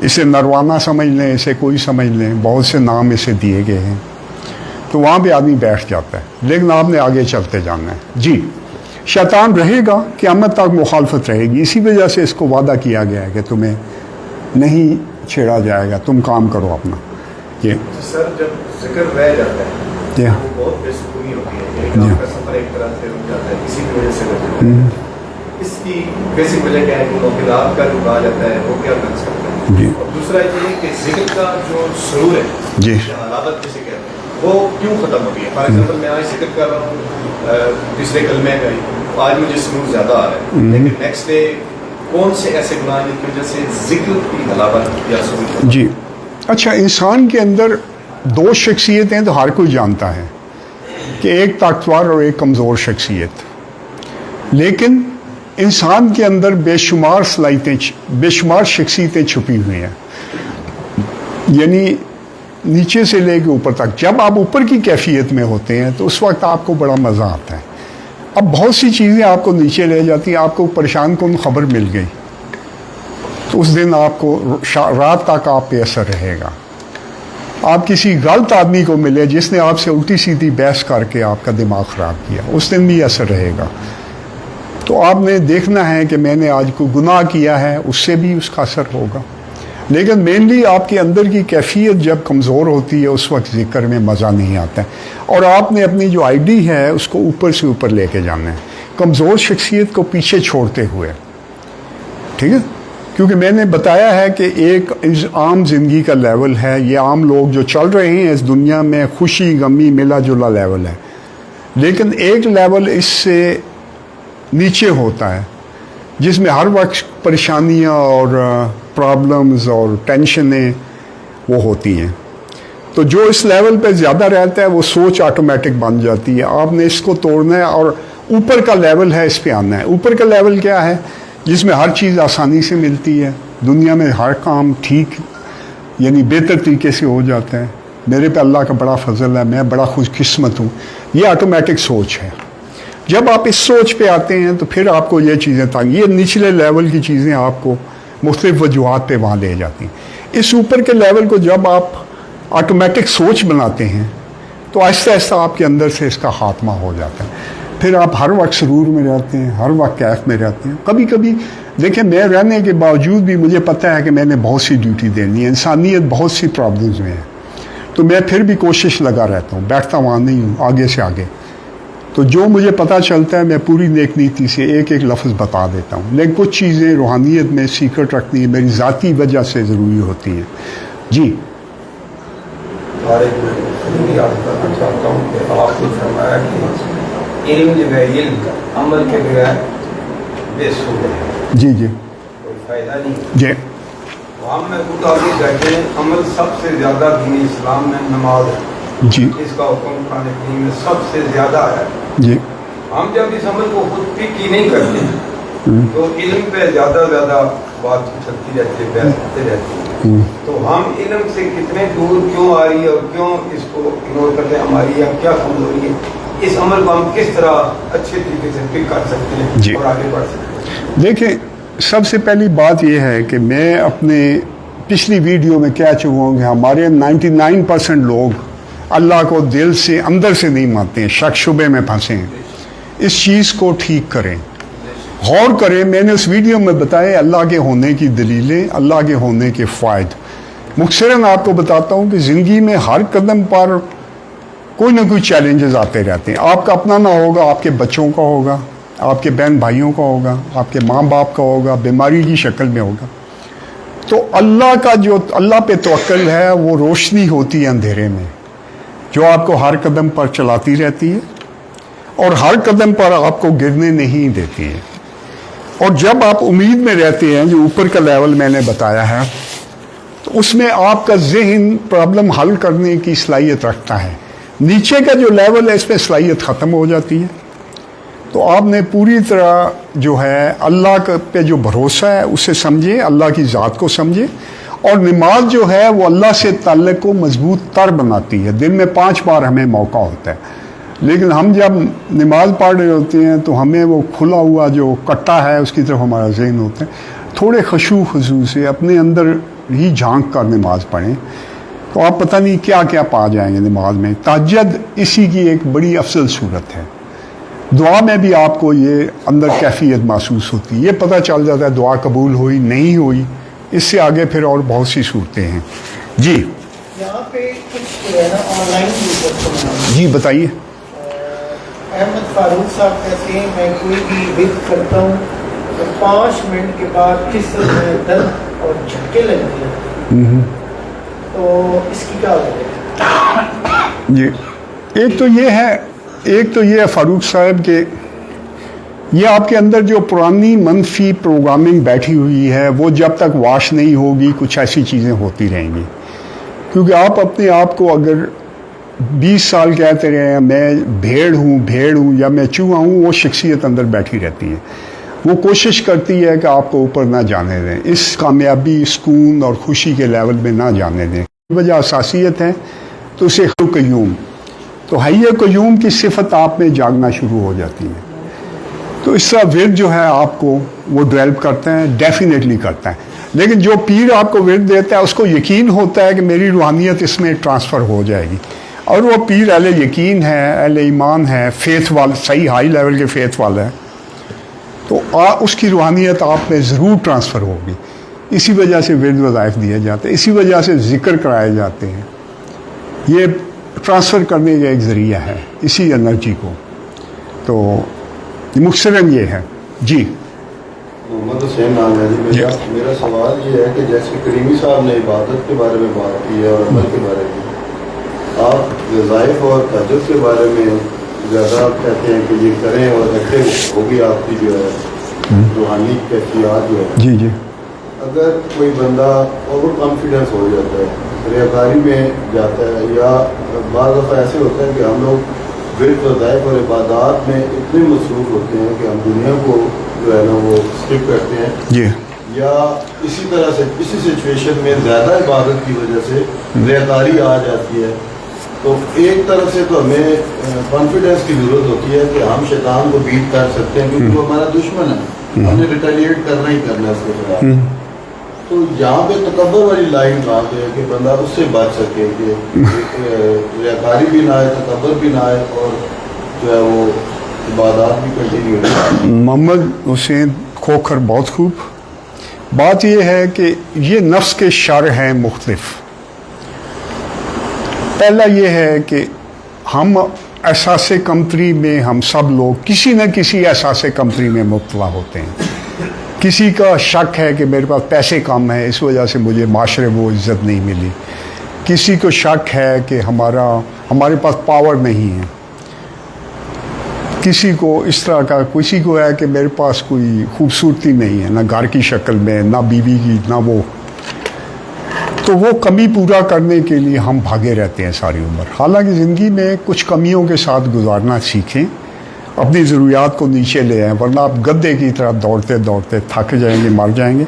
A: اسے نروانا سمجھ لیں، اسے کوئی سمجھ لیں، بہت سے نام اسے دیے گئے ہیں. تو وہاں پہ آدمی بیٹھ جاتا ہے، لیکن آپ نے آگے چلتے جانا ہے. جی شیطان رہے گا، قیامت تک مخالفت رہے گی. اسی وجہ سے اس کو وعدہ کیا گیا ہے کہ تمہیں نہیں چھیڑا جائے گا، تم کام کرو اپنا. یہ
E: سر جب ذکر رہ جاتا ہے
A: جی
E: وہ بہت بے سکونی ہوتی ہے، یعنی آپ کا سفر ایک طرح سے رک جاتا ہے اسی کی وجہ سے رک جاتا ہے. اس کی بیسک وجہ کیا ہے کہ موقعات کا جو کہا جاتا ہے وہ کیا کر سکتا ہے.
A: جی
E: اور دوسرا یہ ہے کہ ذکر کا جو شعور ہے،
A: جی
E: حالات جسے کہتے ہیں، وہ کیوں ختم ہو گئی ہے. فار ایگزامپل میں آج ذکر کر رہا ہوں پچھلے کلمے کا ہی، آج مجھے سنور زیادہ آ رہا ہے، لیکن نیکسٹ ڈے کون سے ایسے گناہ جن کی وجہ سے ذکر کی حلاوت یا سنور.
A: جی اچھا، انسان کے اندر دو شخصیتیں تو ہر کوئی جانتا ہے کہ ایک طاقتور اور ایک کمزور شخصیت، لیکن انسان کے اندر بے شمار صلاحیتیں، بے شمار شخصیتیں چھپی ہوئی ہیں، یعنی نیچے سے لے کے اوپر تک. جب آپ اوپر کی کیفیت میں ہوتے ہیں تو اس وقت آپ کو بڑا مزہ آتا ہے. اب بہت سی چیزیں آپ کو نیچے لے جاتی ہیں، آپ کو پریشان کن خبر مل گئی تو اس دن آپ کو رات تک آپ پہ اثر رہے گا. آپ کسی غلط آدمی کو ملے جس نے آپ سے الٹی سیدھی بحث کر کے آپ کا دماغ خراب کیا، اس دن بھی اثر رہے گا. تو آپ نے دیکھنا ہے کہ میں نے آج کوئی گناہ کیا ہے، اس سے بھی اس کا اثر ہوگا، لیکن مینلی آپ کے اندر کی کیفیت جب کمزور ہوتی ہے اس وقت ذکر میں مزہ نہیں آتا ہے، اور آپ نے اپنی جو آئی ڈی ہے اس کو اوپر سے اوپر لے کے جانا ہے، کمزور شخصیت کو پیچھے چھوڑتے ہوئے، ٹھیک ہے؟ کیونکہ میں نے بتایا ہے کہ ایک عام زندگی کا لیول ہے، یہ عام لوگ جو چل رہے ہیں اس دنیا میں خوشی غمی ملا جلا لیول ہے، لیکن ایک لیول اس سے نیچے ہوتا ہے جس میں ہر وقت پریشانیاں اور پرابلمز اور ٹینشنیں وہ ہوتی ہیں۔ تو جو اس لیول پہ زیادہ رہتا ہے وہ سوچ آٹومیٹک بن جاتی ہے، آپ نے اس کو توڑنا ہے، اور اوپر کا لیول ہے اس پہ آنا ہے۔ اوپر کا لیول کیا ہے؟ جس میں ہر چیز آسانی سے ملتی ہے، دنیا میں ہر کام ٹھیک یعنی بہتر طریقے سے ہو جاتا ہے، میرے پہ اللہ کا بڑا فضل ہے، میں بڑا خوش قسمت ہوں، یہ آٹومیٹک سوچ ہے۔ جب آپ اس سوچ پہ آتے ہیں تو پھر آپ کو یہ چیزیں یہ نچلے لیول کی چیزیں آپ کو مختلف وجوہات پہ وہاں لے جاتی ہیں۔ اس اوپر کے لیول کو جب آپ آٹومیٹک سوچ بناتے ہیں تو آہستہ آہستہ آپ کے اندر سے اس کا خاتمہ ہو جاتا ہے، پھر آپ ہر وقت سرور میں رہتے ہیں، ہر وقت کیف میں رہتے ہیں۔ کبھی کبھی دیکھیں، میں رہنے کے باوجود بھی مجھے پتہ ہے کہ میں نے بہت سی ڈیوٹی دینی ہے، انسانیت بہت سی پرابلمز میں ہے، تو میں پھر بھی کوشش لگا رہتا ہوں، بیٹھتا وہاں نہیں ہوں، آگے سے آگے۔ تو جو مجھے پتہ چلتا ہے میں پوری نیک نیتی سے ایک ایک لفظ بتا دیتا ہوں، لیکن کچھ چیزیں روحانیت میں سیکرٹ رکھنی میری ذاتی وجہ سے ضروری ہوتی ہیں۔ جی
F: میں یاد کرنا چاہتا ہوں کہ آپ نے فرمایا کہ علم جو ہے علم عمل کے بغیر بے سود ہے،
A: جی جی
F: کوئی فائدہ نہیں۔
A: جی
F: ہم میں خود آگے کہتے ہیں عمل سب سے زیادہ دین اسلام میں نماز ہے،
A: جی
F: اس کا حکم قرآن کریم میں سب سے زیادہ ہے۔
A: جی
F: ہم جب اس عمل کو خود پک ہی نہیں کرتے تو علم پہ زیادہ بات چلتی رہتی ہے، بحث ہوتے رہتی ہے، تو ہم علم سے کتنے دور کیوں آ رہی ہے اور کیوں اس کو اگنور کرتے ہیں، ہماری یا کیا کمزوری ہے، اس عمل کو ہم کس طرح اچھے طریقے سے پک کر سکتے ہیں
A: جی
F: اور آگے بڑھ سکتے ہیں؟
A: دیکھیں، سب سے پہلی بات یہ ہے کہ میں اپنے پچھلی ویڈیو میں کہہ چکا ہوں کہ ہمارے 99% لوگ اللہ کو دل سے اندر سے نہیں مانتے ہیں، شک شبے میں پھنسے ہیں۔ اس چیز کو ٹھیک کریں، غور کریں۔ میں نے اس ویڈیو میں بتایا اللہ کے ہونے کی دلیلیں، اللہ کے ہونے کے فوائد۔ مختصراً آپ کو بتاتا ہوں کہ زندگی میں ہر قدم پر کوئی نہ کوئی چیلنجز آتے رہتے ہیں، آپ کا اپنا نہ ہوگا، آپ کے بچوں کا ہوگا، آپ کے بہن بھائیوں کا ہوگا، آپ کے ماں باپ کا ہوگا، بیماری کی شکل میں ہوگا۔ تو اللہ کا جو اللہ پہ توکل ہے وہ روشنی ہوتی ہے اندھیرے میں، جو آپ کو ہر قدم پر چلاتی رہتی ہے اور ہر قدم پر آپ کو گرنے نہیں دیتی ہے۔ اور جب آپ امید میں رہتے ہیں، جو اوپر کا لیول میں نے بتایا ہے، تو اس میں آپ کا ذہن پرابلم حل کرنے کی صلاحیت رکھتا ہے۔ نیچے کا جو لیول ہے اس پہ صلاحیت ختم ہو جاتی ہے۔ تو آپ نے پوری طرح جو ہے اللہ پہ جو بھروسہ ہے اسے سمجھے، اللہ کی ذات کو سمجھے، اور نماز جو ہے وہ اللہ سے تعلق کو مضبوط تر بناتی ہے۔ دن میں 5 بار ہمیں موقع ہوتا ہے، لیکن ہم جب نماز پڑھ رہے ہوتے ہیں تو ہمیں وہ کھلا ہوا جو کٹا ہے اس کی طرف ہمارا ذہن ہوتا ہے۔ تھوڑے خشوع خضوع سے اپنے اندر ہی جھانک کر نماز پڑھیں تو آپ پتہ نہیں کیا کیا پا جائیں گے نماز میں۔ تہجد اسی کی ایک بڑی افضل صورت ہے۔ دعا میں بھی آپ کو یہ اندر کیفیت محسوس ہوتی ہے، یہ پتہ چل جاتا ہے دعا قبول ہوئی نہیں ہوئی۔ اس سے آگے پھر اور بہت سی صورتیں ہیں۔ جی
B: یہاں پہ کچھ جو ہے نا آن لائن
A: جی بتائیے۔
B: احمد فاروق صاحب کہتے ہیں میں کوئی بھی ورد کرتا ہوں تو 5 منٹ کے بعد جسم میں درد اور جھٹکے لگتے ہیں، تو اس کی کیا وجہ ہے؟
A: جی ایک تو یہ ہے فاروق صاحب کہ یہ آپ کے اندر جو پرانی منفی پروگرامنگ بیٹھی ہوئی ہے وہ جب تک واش نہیں ہوگی کچھ ایسی چیزیں ہوتی رہیں گی، کیونکہ آپ اپنے آپ کو اگر 20 سال کہتے رہے ہیں میں بھیڑ ہوں یا میں چوہا ہوں، وہ شخصیت اندر بیٹھی رہتی ہے، وہ کوشش کرتی ہے کہ آپ کو اوپر نہ جانے دیں، اس کامیابی سکون اور خوشی کے لیول میں نہ جانے دیں۔ وجہ اساسیت ہے تو اسے قیوم، تو حی قیوم کی صفت آپ میں جاگنا شروع ہو جاتی ہے۔ تو اس طرح ورد جو ہے آپ کو وہ ڈیولپ کرتا ہے، ڈیفینیٹلی کرتا ہے، لیکن جو پیر آپ کو ورد دیتا ہے اس کو یقین ہوتا ہے کہ میری روحانیت اس میں ٹرانسفر ہو جائے گی، اور وہ پیر اہل یقین ہے، اہل ایمان ہے، فیتھ والا، صحیح ہائی لیول کے فیتھ والا ہے، تو اس کی روحانیت آپ میں ضرور ٹرانسفر ہوگی. اسی وجہ سے ورد وظائف دیے جاتے ہیں, اسی وجہ سے ذکر کرائے جاتے ہیں. یہ ٹرانسفر کرنے کا ایک ذریعہ ہے اسی انرجی کو. تو مختصراً یہ ہے. جی
G: محمد حسین نام ہے جی. میرا سوال یہ ہے کہ جیسے کریمی صاحب نے عبادت کے بارے میں بات کی ہے اور عمل کے بارے میں, آپ وظائف اور تہجد کے بارے میں زیادہ کہتے ہیں کہ یہ کریں اور ایکٹیو ہوگی آپ کی جو ہے روحانی کیفیات جو ہے.
A: جی جی.
G: اگر کوئی بندہ اوور کانفیڈنس ہو جاتا ہے, ریاکاری میں جاتا ہے, یا بعض دفعہ ایسے ہوتا ہے کہ ہم لوگ ورد وظائف اور عبادات میں اتنے مصروف ہوتے ہیں کہ ہم دنیا کو جو ہے نا وہ اسکپ کرتے ہیں,
A: جی,
G: یا اسی طرح سے کسی سچویشن میں زیادہ عبادت کی وجہ سے ریاکاری آ جاتی ہے, تو ایک طرف سے تو ہمیں کانفیڈنس کی ضرورت ہوتی ہے کہ ہم شیطان کو بیٹ کر سکتے ہیں کیونکہ وہ ہمارا دشمن ہے, ہم نے ریٹیلیٹ کرنا ہی کرنا ہے اس کے خلاف. تو یہاں پہ تکبر والی لائن کہاں پہ ہے کہ بندہ اس سے بچ سکے کہ ریاکاری بھی نہ آئے, تکبر بھی نہ آئے, اور جو ہے وہ عبادات بھی کنٹینیو رہے.
A: محمد حسین کھوکھر بہت خوب. بات یہ ہے کہ یہ نفس کے شر ہیں مختلف. پہلا یہ ہے کہ ہم احساس کمتری میں ہم سب لوگ کسی نہ کسی احساس کمتری میں مبتلا ہوتے ہیں. کسی کا شک ہے کہ میرے پاس پیسے کم ہیں, اس وجہ سے مجھے معاشرے وہ عزت نہیں ملی. کسی کو شک ہے کہ ہمارے پاس پاور نہیں ہے. کسی کو اس طرح کا, کسی کو ہے کہ میرے پاس کوئی خوبصورتی نہیں ہے, نہ گھر کی شکل میں, نہ بیوی کی, نہ وہ. تو وہ کمی پورا کرنے کے لیے ہم بھاگے رہتے ہیں ساری عمر. حالانکہ زندگی میں کچھ کمیوں کے ساتھ گزارنا سیکھیں, اپنی ضروریات کو نیچے لے آئیں, ورنہ آپ گدھے کی طرح دوڑتے دوڑتے تھک جائیں گے, مر جائیں گے.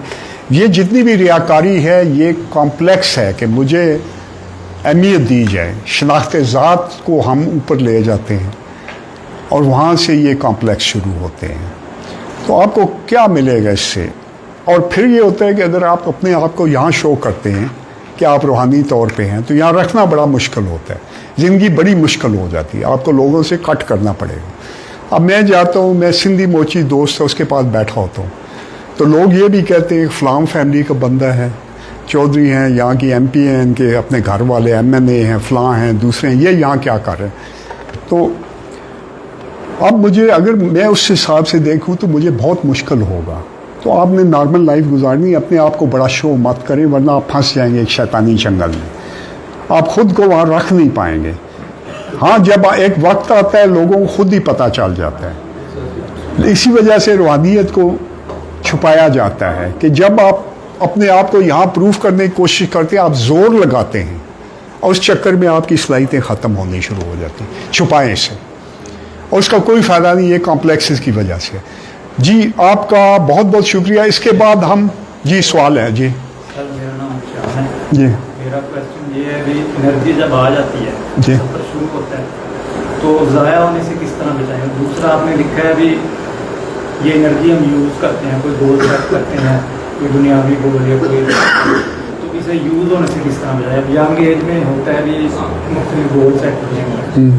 A: یہ جتنی بھی ریاکاری ہے یہ کمپلیکس ہے کہ مجھے اہمیت دی جائے. شناخت ذات کو ہم اوپر لے جاتے ہیں اور وہاں سے یہ کمپلیکس شروع ہوتے ہیں. تو آپ کو کیا ملے گا اس سے؟ اور پھر یہ ہوتا ہے کہ اگر آپ اپنے آپ کو یہاں شو کرتے ہیں کہ آپ روحانی طور پہ ہیں, تو یہاں رکھنا بڑا مشکل ہوتا ہے. زندگی بڑی مشکل ہو جاتی ہے, آپ کو لوگوں سے کٹ کرنا پڑے گا. اب میں جاتا ہوں, میں سندھی موچی دوست ہے اس کے پاس بیٹھا ہوتا ہوں, تو لوگ یہ بھی کہتے ہیں فلاں فیملی کا بندہ ہے, چودھری ہیں, یہاں کی ایم پی ہیں, ان کے اپنے گھر والے ایم این اے ہیں, فلاں ہیں, دوسرے ہیں, یہ یہاں کیا کر رہے ہیں. تو اب مجھے اگر میں اس حساب سے دیکھوں تو مجھے بہت مشکل ہوگا. تو آپ نے نارمل لائف گزارنی, اپنے آپ کو بڑا شو مت کریں ورنہ آپ پھنس جائیں گے ایک شیطانی جنگل میں. آپ خود کو وہاں رکھ نہیں پائیں گے. ہاں جب ایک وقت آتا ہے لوگوں کو خود ہی پتہ چل جاتا ہے. اسی وجہ سے روحانیت کو چھپایا جاتا ہے کہ جب آپ اپنے آپ کو یہاں پروف کرنے کی کوشش کرتے ہیں, آپ زور لگاتے ہیں اور اس چکر میں آپ کی صلاحیتیں ختم ہونی شروع ہو جاتی ہیں. چھپائیں اسے, اور اس کا کوئی فائدہ نہیں, یہ کمپلیکسز کی وجہ سے. جی آپ کا بہت بہت شکریہ. اس کے بعد ہم جی سوال ہے. جی
H: سر میرا نام شاہ ہے.
A: جی
H: میرا کوشچن یہ ہے بھی انرجی جب آ جاتی ہے,
A: جی,
H: سفر شروع ہوتا ہے, تو ضائع ہونے سے کس طرح بچائیں. دوسرا آپ نے لکھا ہے بھی یہ انرجی ہم یوز کرتے ہیں, کوئی گول سیٹ کرتے ہیں, کوئی دنیاوی گول یا کوئی, تو اسے یوز ہونے سے کس طرح بچائیں. اب ینگ ایج میں ہوتا ہے بھی مختلف گول سیٹ ہوتے ہیں,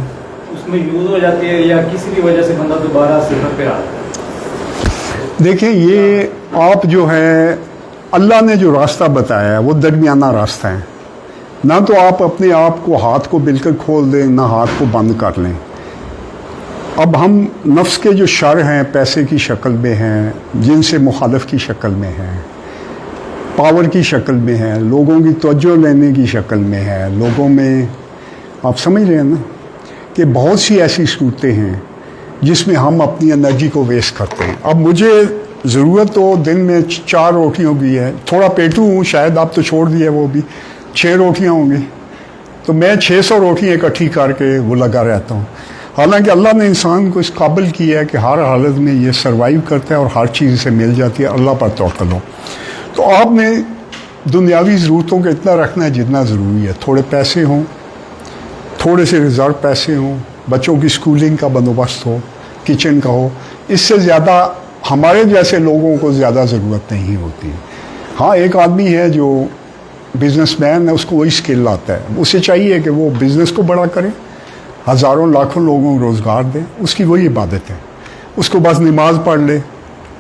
H: اس میں یوز ہو جاتی ہے یا کسی بھی وجہ سے بندہ دوبارہ صفر پہ آتا ہے.
A: دیکھیں یہ آپ جو ہے اللہ نے جو راستہ بتایا ہے وہ درمیانہ راستہ ہے. نہ تو آپ اپنے آپ کو ہاتھ کو بالکل کھول دیں, نہ ہاتھ کو بند کر لیں. اب ہم نفس کے جو شر ہیں پیسے کی شکل میں ہیں, جن سے مخالف کی شکل میں ہیں, پاور کی شکل میں ہیں, لوگوں کی توجہ لینے کی شکل میں ہے, لوگوں میں آپ سمجھ رہے ہیں نا کہ بہت سی ایسی صورتیں ہیں جس میں ہم اپنی انرجی کو ویسٹ کرتے ہیں. اب مجھے ضرورت تو دن میں 4 روٹیوں کی ہے, تھوڑا پیٹو ہوں, شاید آپ تو چھوڑ دیے, وہ بھی 6 روٹیاں ہوں گی, تو میں 600 روٹیاں اکٹھی کر کے وہ لگا رہتا ہوں. حالانکہ اللہ نے انسان کو اس قابل کیا ہے کہ ہر حالت میں یہ سروائیو کرتا ہے اور ہر چیز سے مل جاتی ہے. اللہ پر توکل ہو. تو آپ نے دنیاوی ضرورتوں کا اتنا رکھنا ہے جتنا ضروری ہے. تھوڑے پیسے ہوں, تھوڑے سے ریزرو پیسے ہوں, بچوں کی سکولنگ کا بندوبست ہو, کچن کا ہو. اس سے زیادہ ہمارے جیسے لوگوں کو زیادہ ضرورت نہیں ہوتی. ہاں ایک آدمی ہے جو بزنس مین ہے, اس کو وہی اسکل آتا ہے, اسے چاہیے کہ وہ بزنس کو بڑا کرے, ہزاروں لاکھوں لوگوں کو روزگار دے, اس کی وہی عبادت ہے. اس کو بس نماز پڑھ لے,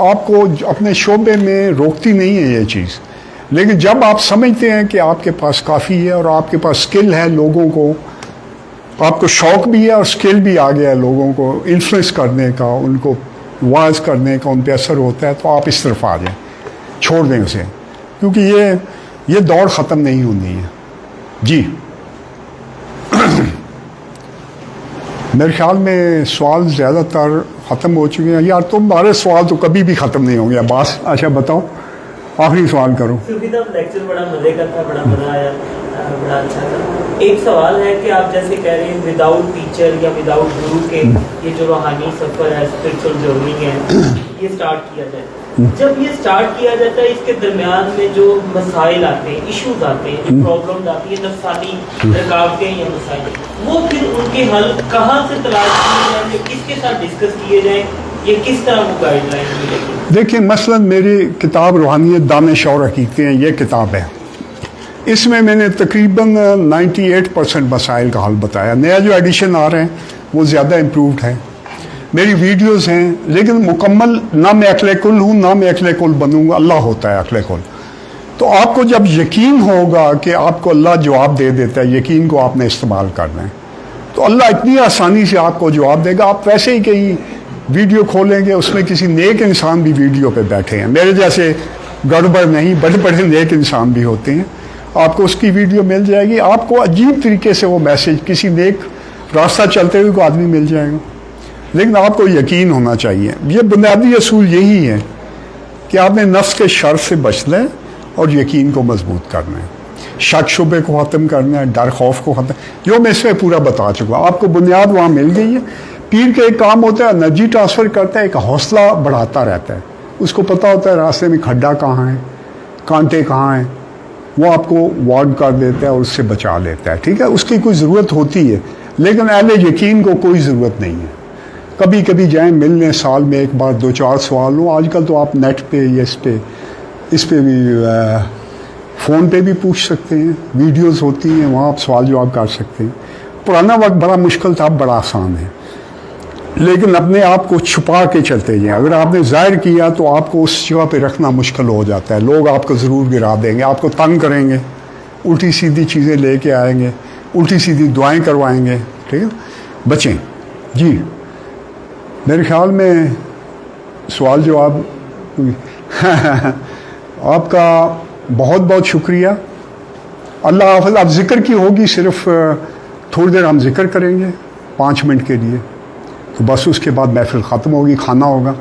A: آپ کو اپنے شعبے میں روکتی نہیں ہے یہ چیز، لیکن جب آپ سمجھتے ہیں کہ آپ کے پاس کافی ہے اور آپ کے پاس اسکل ہے، لوگوں کو آپ کو شوق بھی ہے اور اسکل بھی آ گیا ہے لوگوں کو انفلوئنس کرنے کا، ان کو واعظ کرنے کا، ان پہ اثر ہوتا ہے، تو آپ اس طرف آ جائیں، چھوڑ دیں اسے، کیونکہ یہ دوڑ ختم نہیں ہونی ہے۔ جی میرے خیال میں سوال زیادہ تر ختم ہو چکے ہیں۔ یار تمہارے سوال تو کبھی بھی ختم نہیں ہوں گے عباس، اچھا بتاؤ آخری سوال کرو۔
I: صوفی صاحب لیکچر بڑا مزے کا تھا، بڑا مزہ آیا، بڑا اچھا تھا۔ ایک سوال ہے کہ آپ جیسے کہہ رہے ہیں وداؤٹ ٹیچر یا وداؤٹ گرو کے یہ جو روحانی سفر ہے، اسپرچل جرنی ہے، یہ سٹارٹ کیا جائے، جب یہ سٹارٹ کیا جاتا ہے اس کے درمیان میں جو مسائل آتے ہیں، ایشوز آتے ہیں، جو پرابلمز آتی ہیں، نفسانی رکاوٹیں یا مسائل، وہ پھر ان کے حل کہاں سے تلاش کیے جائیں، کس کے ساتھ ڈسکس کیے جائیں، یہ کس طرح وہ گائیڈ لائن ملے گی؟
A: دیکھیں مثلا میری کتاب روحانیت دانش اور حقیقتیں، یہ کتاب ہے، اس میں میں نے تقریباً 98% مسائل کا حل بتایا۔ نیا جو ایڈیشن آ رہے ہیں وہ زیادہ امپرووڈ ہے، میری ویڈیوز ہیں، لیکن مکمل نہ میں عقل کل ہوں نہ میں عقل کل بنوں گا، اللہ ہوتا ہے عقل کل۔ تو آپ کو جب یقین ہوگا کہ آپ کو اللہ جواب دے دیتا ہے، یقین کو آپ نے استعمال کرنا ہے، تو اللہ اتنی آسانی سے آپ کو جواب دے گا۔ آپ ویسے ہی کہیں ویڈیو کھولیں گے، اس میں کسی نیک انسان بھی ویڈیو پہ بیٹھے ہیں، میرے جیسے گڑبڑ نہیں، بڑے بڑے نیک انسان بھی ہوتے ہیں، آپ کو اس کی ویڈیو مل جائے گی، آپ کو عجیب طریقے سے وہ میسج کسی نیک راستہ چلتے ہوئے کو آدمی مل جائے گا، لیکن آپ کو یقین ہونا چاہیے۔ یہ بنیادی اصول یہی ہے کہ آپ نے نفس کے شر سے بچنا ہے اور یقین کو مضبوط کرنا ہے، شک شبے کو ختم کرنا ہے، ڈر خوف کو ختم، جو میں اس میں پورا بتا چکا ہوں، آپ کو بنیاد وہاں مل گئی ہے۔ پیر کا ایک کام ہوتا ہے انرجی ٹرانسفر کرتا ہے، ایک حوصلہ بڑھاتا رہتا ہے، اس کو پتہ ہوتا ہے راستے میں کھڈا کہاں ہے، کانٹے کہاں ہیں، وہ آپ کو وارن کر دیتا ہے اور اس سے بچا لیتا ہے، ٹھیک ہے، اس کی کوئی ضرورت ہوتی ہے، لیکن اہل یقین کو کوئی ضرورت نہیں ہے۔ کبھی کبھی جائیں مل لیں، سال میں ایک بار 2-4 سوال ہوں، آج کل تو آپ نیٹ پہ یا اس پہ بھی فون پہ بھی پوچھ سکتے ہیں، ویڈیوز ہوتی ہیں وہاں آپ سوال جواب کر سکتے ہیں۔ پرانا وقت بڑا مشکل تھا، اب بڑا آسان ہے، لیکن اپنے آپ کو چھپا کے چلتے جائیں، اگر آپ نے ظاہر کیا تو آپ کو اس جگہ پہ رکھنا مشکل ہو جاتا ہے، لوگ آپ کو ضرور گرا دیں گے، آپ کو تنگ کریں گے، الٹی سیدھی چیزیں لے کے آئیں گے، الٹی سیدھی دعائیں کروائیں گے، ٹھیک ہے، بچیں۔ جی میرے خیال میں سوال جواب آپ کا بہت بہت شکریہ، اللہ حافظ۔ اب ذکر کی ہوگی، صرف تھوڑی دیر ہم ذکر کریں گے 5 منٹ کے لیے، تو بس اس کے بعد محفل ختم ہوگی، کھانا ہوگا۔